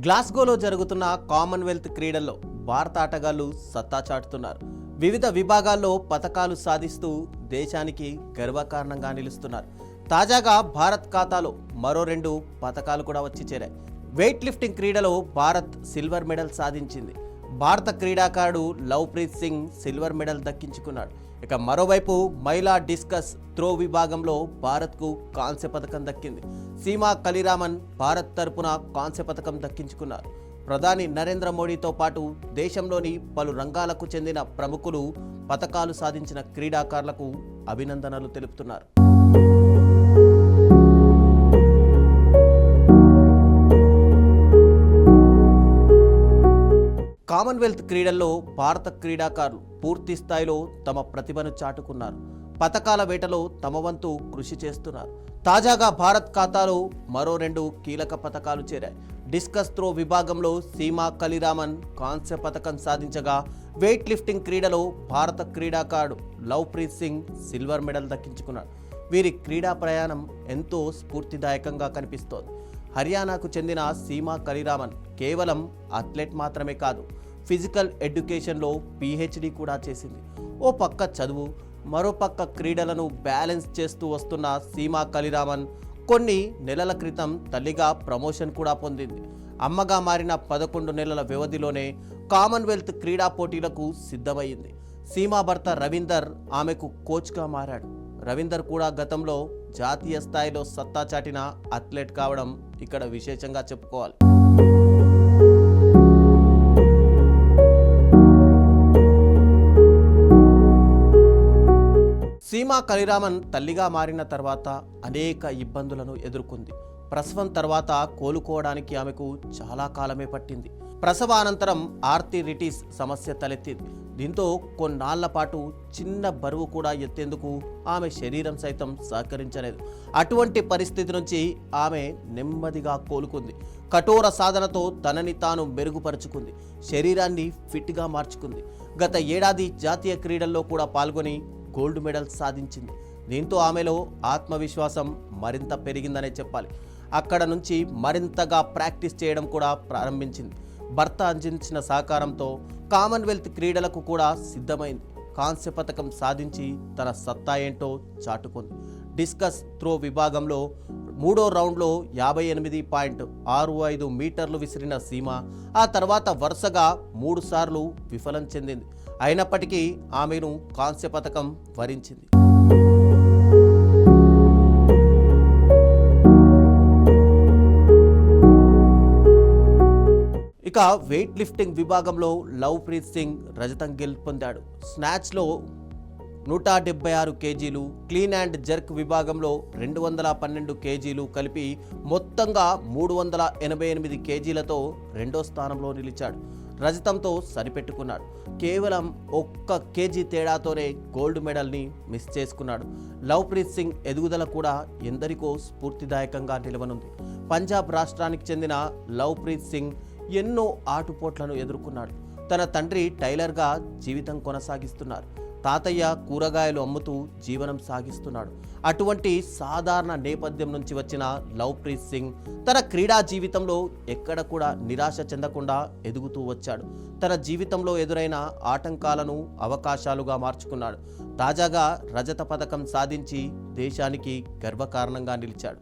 గ్లాస్గోలో జరుగుతున్న కామన్వెల్త్ క్రీడల్లో భారత ఆటగాళ్లు సత్తా చాటుతున్నారు. వివిధ విభాగాల్లో పతకాలు సాధిస్తూ దేశానికి గర్వకారణంగా నిలుస్తున్నారు. తాజాగా భారత్ ఖాతాలో మరో 2 పతకాలు కూడా వచ్చి చేరాయి. వెయిట్ లిఫ్టింగ్ క్రీడలో భారత్ సిల్వర్ మెడల్ సాధించింది. భారత క్రీడాకారుడు లవ్ప్రీత్ సింగ్ సిల్వర్ మెడల్ దక్కించుకున్నాడు. ఇక మరోవైపు మహిళా డిస్కస్ త్రో విభాగంలో భారత్కు కాంస్య పథకం దక్కింది. సీమా కలిరామన్ భారత్ తరపున కాంస్య పథకం దక్కించుకున్నారు. ప్రధాని నరేంద్ర మోడీతో పాటు దేశంలోని పలు రంగాలకు చెందిన ప్రముఖులు పతకాలు సాధించిన క్రీడాకారులకు అభినందనలు తెలుపుతున్నారు. కామన్వెల్త్ క్రీడల్లో భారత క్రీడాకారులు పూర్తి స్థాయిలో తమ ప్రతిభను చాటుకున్నారు. పతకాల వేటలో తమ వంతు కృషి చేస్తున్నారు. తాజాగా భారత్ ఖాతాలో మరో 2 కీలక పతకాలు చేరాయి. డిస్కస్ త్రో విభాగంలో సీమా కలిరామన్ కాంస్య పతకం సాధించగా, వెయిట్ లిఫ్టింగ్ క్రీడలో భారత క్రీడాకారుడు లవ్ప్రీత్ సింగ్ సిల్వర్ మెడల్ దక్కించుకున్నాడు. వీరి క్రీడా ప్రయాణం ఎంతో స్ఫూర్తిదాయకంగా కనిపిస్తోంది. హర్యానాకు చెందిన సీమా కలిరామన్ కేవలం అథ్లెట్ మాత్రమే కాదు, ఫిజికల్ ఎడ్యుకేషన్లో PhD కూడా చేసింది. ఓ పక్క చదువు, మరో పక్క క్రీడలను బ్యాలెన్స్ చేస్తూ వస్తున్న సీమా కలిరామన్ కొన్ని నెలల క్రితం తల్లిగా ప్రమోషన్ కూడా పొందింది. అమ్మగా మారిన 11 నెలల వ్యవధిలోనే కామన్వెల్త్ క్రీడా పోటీలకు సిద్ధమైంది. సీమా భర్త రవీందర్ ఆమెకు కోచ్గా మారాడు. రవీందర్ కూడా గతంలో జాతీయ స్థాయిలో సత్తా చాటిన అథ్లెట్ కావడం ఇక్కడ విశేషంగా చెప్పుకోవాలి. సీమా కలిరామన్ తల్లిగా మారిన తర్వాత అనేక ఇబ్బందులను ఎదుర్కొంది. ప్రసవం తర్వాత కోలుకోవడానికి ఆమెకు చాలా కాలమే పట్టింది. ప్రసవానంతరం ఆర్థరైటిస్ సమస్య తలెత్తింది. దీంతో కొన్నాళ్ల పాటు చిన్న బరువు కూడా ఎత్తేందుకు ఆమె శరీరం సైతం సహకరించలేదు. అటువంటి పరిస్థితి నుంచి ఆమె నెమ్మదిగా కోలుకుంది. కఠోర సాధనతో తనని తాను మెరుగుపరుచుకుంది. శరీరాన్ని ఫిట్గా మార్చుకుంది. గత ఏడాది జాతీయ క్రీడల్లో కూడా పాల్గొని గోల్డ్ మెడల్ సాధించింది. దీంతో ఆమెలో ఆత్మవిశ్వాసం మరింత పెరిగిందనే చెప్పాలి. అక్కడ నుంచి మరింతగా ప్రాక్టీస్ చేయడం కూడా ప్రారంభించింది. భర్త అందించిన సహకారంతో కామన్వెల్త్ క్రీడలకు కూడా సిద్ధమైంది. కాంస్య పథకం సాధించి తన సత్తా ఏంటో చాటుకుంది. డిస్కస్ త్రో విభాగంలో 3వ రౌండ్లో 58.65 మీటర్లు విసిరిన సీమ ఆ తర్వాత వరుసగా 3 సార్లు విఫలం చెందింది. అయినప్పటికీ ఆమెను కాంస్య పథకం వరించింది. ఇక వెయిట్ లిఫ్టింగ్ విభాగంలో లవ్ప్రీత్ సింగ్ రజతం గెలుపొందాడు. స్నాచ్లో 176 కేజీలు, క్లీన్ అండ్ జర్క్ విభాగంలో 212 కేజీలు కలిపి మొత్తంగా 388 కేజీలతో 2వ స్థానంలో నిలిచాడు. రజతంతో సరిపెట్టుకున్నాడు. కేవలం 1 కేజీ తేడాతోనే గోల్డ్ మెడల్ని మిస్ చేసుకున్నాడు. లవ్ప్రీత్ సింగ్ ఎదుగుదల కూడా ఎందరికో స్ఫూర్తిదాయకంగా నిలవనుంది. పంజాబ్ రాష్ట్రానికి చెందిన లవ్ప్రీత్ సింగ్ ఎన్నో ఆటుపోట్లను ఎదుర్కొన్నాడు. తన తండ్రి టైలర్గా జీవితం కొనసాగిస్తున్నారు. తాతయ్య కూరగాయలు అమ్ముతూ జీవనం సాగిస్తున్నాడు. అటువంటి సాధారణ నేపథ్యం నుంచి వచ్చిన లవ్ప్రీత్ సింగ్ తన క్రీడా జీవితంలో ఎక్కడ కూడా నిరాశ చెందకుండా ఎదుగుతూ వచ్చాడు. తన జీవితంలో ఎదురైన ఆటంకాలను అవకాశాలుగా మార్చుకున్నాడు. తాజాగా రజత పథకం సాధించి దేశానికి గర్వకారణంగా నిలిచాడు.